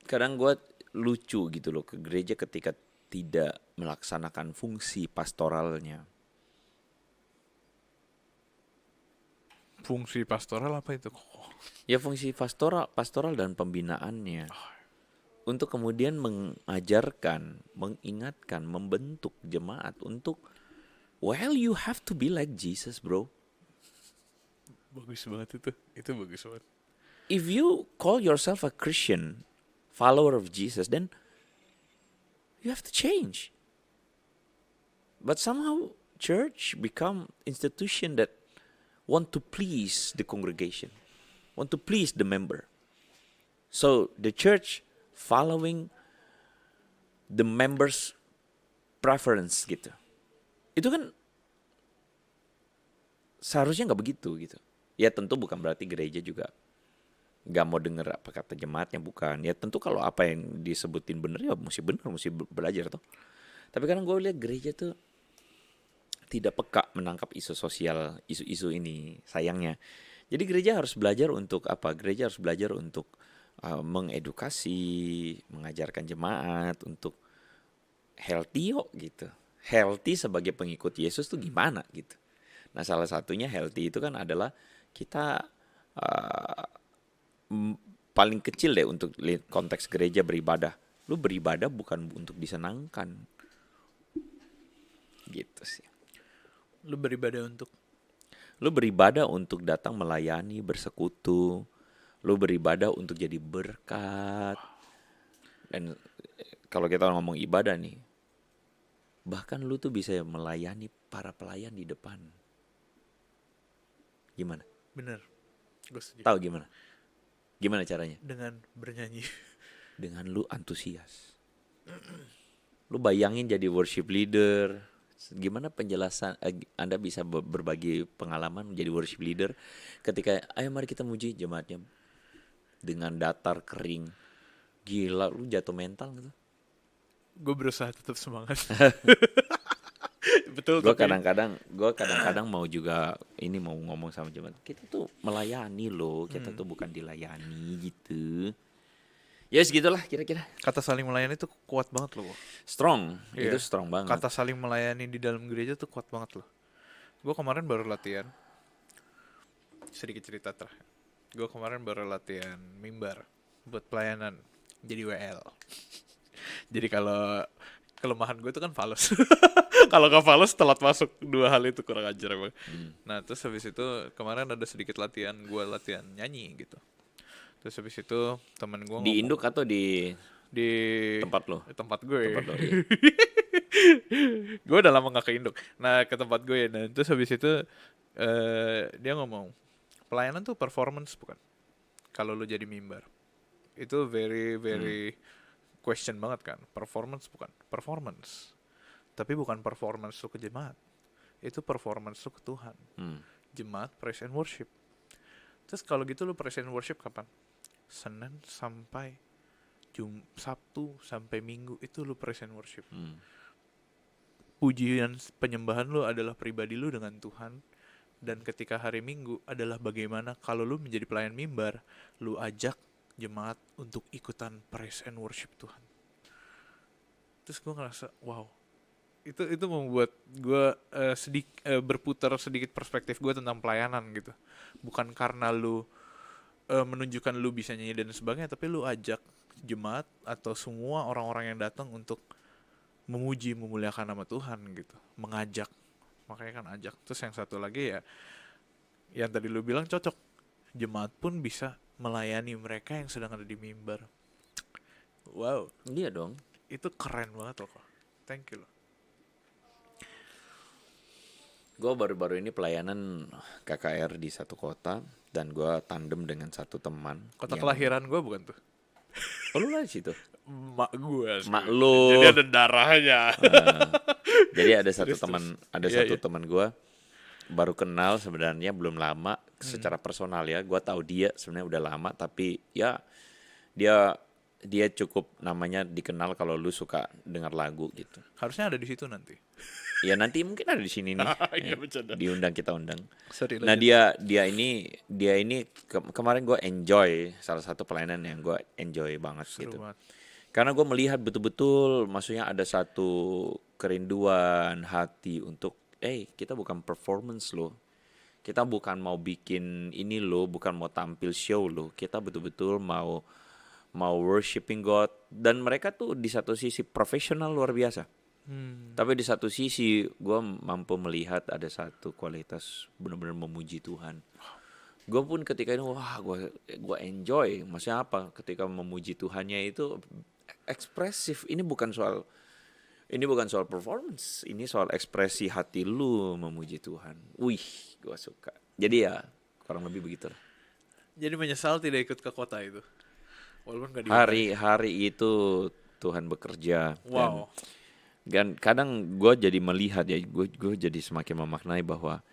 kadang gue lucu gitu loh ke gereja ketika tidak melaksanakan fungsi pastoralnya. Fungsi pastoral apa itu? Ya fungsi pastoral dan pembinaannya. Untuk kemudian mengajarkan, mengingatkan, membentuk jemaat untuk, well, you have to be like Jesus, bro. Bagus banget itu. Itu bagus banget. If you call yourself a Christian, follower of Jesus, then you have to change. But somehow church become institution that want to please the congregation, want to please the member. So the church following the members' preference gitu. Itu kan seharusnya nggak begitu gitu. Ya tentu bukan berarti gereja juga nggak mau dengar apa kata jemaatnya, bukan. Ya tentu kalau apa yang disebutin benar ya mesti benar, mesti belajar tuh. Tapi kadang gue lihat gereja tuh tidak peka menangkap isu sosial, isu-isu ini, sayangnya. Jadi gereja harus belajar untuk apa? Gereja harus belajar untuk mengedukasi, mengajarkan jemaat untuk healthy gitu. Healthy sebagai pengikut Yesus tuh gimana gitu. Nah, salah satunya healthy itu kan adalah kita paling kecil deh untuk konteks gereja beribadah. Lu beribadah bukan untuk disenangkan. Gitu sih. Lu beribadah untuk? Lu beribadah untuk datang melayani, bersekutu. Lu beribadah untuk jadi berkat. Dan kalau kita ngomong ibadah nih, bahkan lu tuh bisa melayani para pelayan di depan. Gimana? Bener. Gue setuju. Tahu gimana? Gimana caranya? Dengan bernyanyi. Dengan lu antusias. Lu bayangin jadi worship leader, Gimana penjelasan Anda bisa berbagi pengalaman menjadi worship leader ketika ayo mari kita muji jemaatnya dengan datar kering. Gila, lu jatuh mental gitu. Gue berusaha tetap semangat. Betul, Gue tapi kadang-kadang mau juga ini mau ngomong sama jemaat. Kita tuh melayani loh, kita tuh bukan dilayani gitu. Ya segitulah kira-kira. kata saling melayani itu kuat banget loh. Strong, Iya. itu strong banget. Kata saling melayani di dalam gereja tuh kuat banget loh. Gue kemarin baru latihan. Sedikit cerita terakhir. Gue kemarin baru latihan mimbar buat pelayanan jadi WL. Jadi kalau kelemahan gue itu kan falos. Kalau nggak falos telat masuk, dua hal itu kurang ajar emang. Nah terus habis itu kemarin ada sedikit latihan, gue latihan nyanyi gitu. Terus habis itu temen gue Di ngomong induk atau di di tempat lo? tempat gue. Tempat lo, iya. Gue udah lama gak ke Induk. Nah ke tempat gue ya. Nah terus habis itu dia ngomong pelayanan tuh performance bukan? Kalau lu jadi mimbar itu very question banget kan. Performance bukan? Performance. Tapi bukan performance lu ke jemaat. Itu performance lu ke Tuhan. Jemaat praise and worship. Terus kalau gitu lu praise and worship kapan? Senin sampai Sabtu sampai Minggu itu lu praise and worship. Pujian penyembahan lu adalah pribadi lu dengan Tuhan. Dan ketika hari Minggu adalah bagaimana kalau lu menjadi pelayan mimbar, lu ajak jemaat untuk ikutan praise and worship Tuhan. Terus gue ngerasa wow, itu membuat gue berputar sedikit perspektif gue tentang pelayanan gitu. Bukan karena lu menunjukkan lu bisa nyanyi dan sebagainya, tapi lu ajak jemaat atau semua orang-orang yang datang untuk memuji, memuliakan nama Tuhan gitu, mengajak. Makanya kan ajak. Terus yang satu lagi ya, yang tadi lu bilang cocok, jemaat pun bisa melayani mereka yang sedang ada di mimbar. Wow, Iya dong. itu keren banget loh. Thank you loh. Gue baru-baru ini pelayanan KKR di satu kota dan gue tandem dengan satu teman. Kota kelahiran gue bukan tuh? Oh, lu lah di situ. Mak gue. Mak lu. Jadi ada darahnya. Jadi ada satu Terus. teman, Iya. teman gue baru kenal sebenarnya belum lama secara personal ya. Gue tahu dia sebenarnya udah lama tapi ya dia cukup namanya dikenal kalau lu suka dengar lagu gitu. Harusnya ada di situ nanti. Ya nanti mungkin ada di sini nih. Iya, bercanda. Diundang, kita undang. Sorry, Nah lanjut. dia ini kemarin gue enjoy salah satu pelayanan yang gue enjoy banget Seru gitu. banget. Karena gue melihat betul-betul, maksudnya ada satu kerinduan hati untuk, kita bukan performance loh, kita bukan mau bikin ini loh, bukan mau tampil show loh, kita betul-betul mau worshiping God. Dan mereka tuh di satu sisi profesional luar biasa. Tapi di satu sisi gue mampu melihat ada satu kualitas benar-benar memuji Tuhan. Gue pun ketika itu gue enjoy. Maksudnya apa? Ketika memuji Tuhannya itu ekspresif. Ini bukan soal performance. Ini soal ekspresi hati lu memuji Tuhan. Wih, gue suka. Jadi ya kurang lebih begitu. Jadi menyesal tidak ikut ke kota itu. Walaupun gak Hari itu Tuhan bekerja. Wow. Dan kadang gue jadi melihat ya, gue jadi semakin memaknai bahwa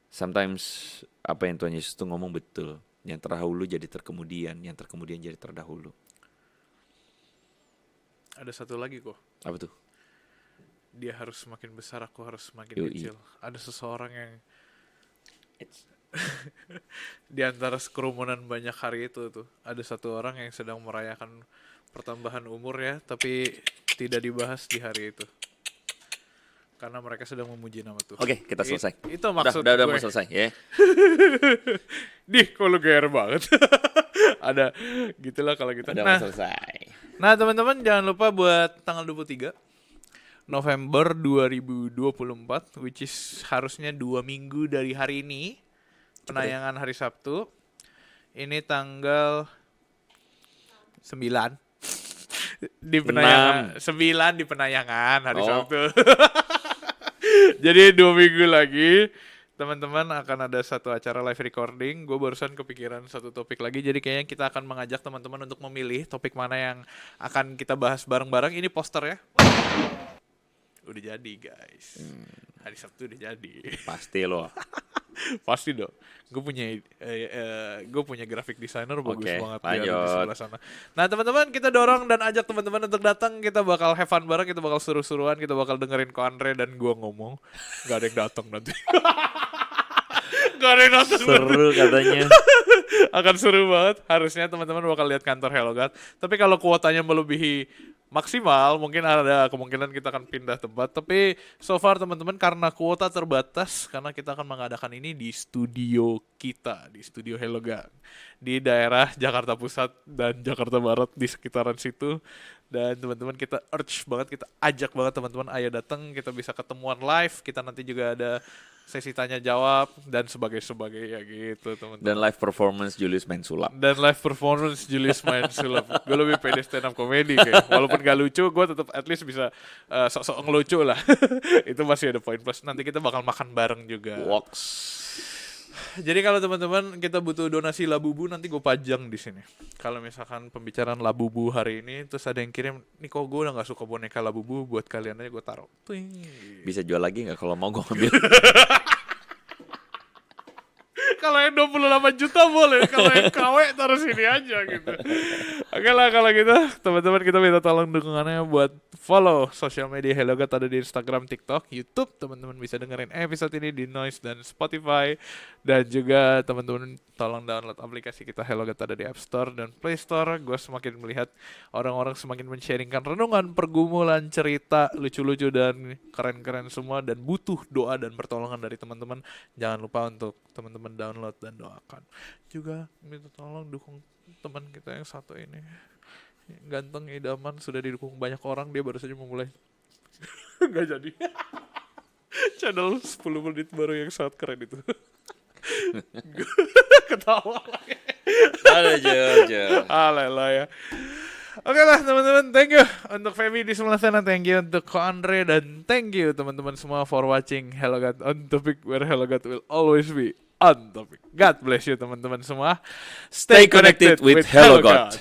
sometimes apa yang Tuhan Yesus tuh ngomong betul. Yang terdahulu jadi terkemudian, yang terkemudian jadi terdahulu. Ada satu lagi kok. Apa tuh? Dia harus semakin besar, aku harus semakin Yoi. kecil. Ada seseorang yang di antara kerumunan banyak hari itu tuh, ada satu orang yang sedang merayakan pertambahan umur ya, tapi tidak dibahas di hari itu. Karena mereka sedang memuji nama Tuhan. Oke, kita selesai. Itu maksud udah gue. mau selesai ya. Kok lu GR banget. Ada gitulah kalau gitu. Udah mau selesai. Nah teman-teman jangan lupa buat tanggal 23 November 2024, which is harusnya 2 minggu dari hari ini, penayangan hari Sabtu. Ini tanggal 9 di penayangan 9 di penayangan hari Sabtu. Jadi 2 minggu lagi teman-teman akan ada satu acara live recording. Gue barusan kepikiran satu topik lagi. Jadi kayaknya kita akan mengajak teman-teman untuk memilih topik mana yang akan kita bahas bareng-bareng. Ini poster ya. Udah jadi guys. Hari Sabtu udah jadi. Pasti loh. Pasti dong. Gue punya graphic designer bagus Oke, banget dia ada di lanjut. sebelah sana. Nah teman-teman kita dorong dan ajak teman-teman untuk datang. Kita bakal have fun bareng. Kita bakal seru-seruan. Kita bakal dengerin Ko Andre dan gue ngomong. Gak ada yang datang nanti. Gak ada yang datang. Seru katanya. Akan seru banget. Harusnya teman-teman bakal lihat kantor Hello God. Tapi kalau kuotanya melebihi maksimal, mungkin ada kemungkinan kita akan pindah tempat. Tapi so far teman-teman karena kuota terbatas, karena kita akan mengadakan ini di studio kita, di studio Hello God, di daerah Jakarta Pusat dan Jakarta Barat di sekitaran situ. Dan teman-teman kita urge banget, kita ajak banget teman-teman, ayo datang, kita bisa ketemuan live. Kita nanti juga ada sesi tanya jawab dan sebagainya gitu teman-teman. Dan live performance Julius main sulap. Dan live performance Julius main sulap. Gue lebih pede stand up comedy kayak. Walaupun gak lucu, gue tetap at least bisa sok-sok ngelucu lah. Itu masih ada poin plus. Nanti kita bakal makan bareng juga. Walks. Jadi kalau teman-teman kita butuh donasi Labubu, nanti gue pajang di sini. Kalau misalkan pembicaraan Labubu hari ini, terus ada yang kirim, nih kok gue udah gak suka boneka Labubu, buat kalian aja gue taruh. Tuing. Bisa jual lagi nggak kalau mau gue ngambil? Kalau yang 28 juta boleh, kalau yang KW taruh sini aja gitu. Oke lah kalau gitu, teman-teman kita minta tolong dukungannya buat follow sosial media Hello God ada di Instagram, TikTok, YouTube. Teman-teman bisa dengerin episode ini di Noise dan Spotify. Dan juga teman-teman tolong download aplikasi kita Hello God ada di App Store dan Play Store. Gue semakin melihat orang-orang semakin men-sharingkan renungan, pergumulan, cerita lucu-lucu dan keren-keren semua, dan butuh doa dan pertolongan dari teman-teman. Jangan lupa untuk teman-teman download dan doakan. Juga minta tolong dukung teman kita yang satu ini. Ganteng, idaman, sudah didukung banyak orang, dia baru saja memulai. Gak jadi. Channel 10 menit baru yang sangat keren itu. Ketawa lagi. Ada Jojo. Haleluya. Oke lah teman-teman, thank you untuk Feby di sebelah sana, thank you untuk Ko Andre, dan thank you teman-teman semua for watching Hello God on Topic, where Hello God will always be on topic. God bless you teman-teman semua. Stay connected with Hello God.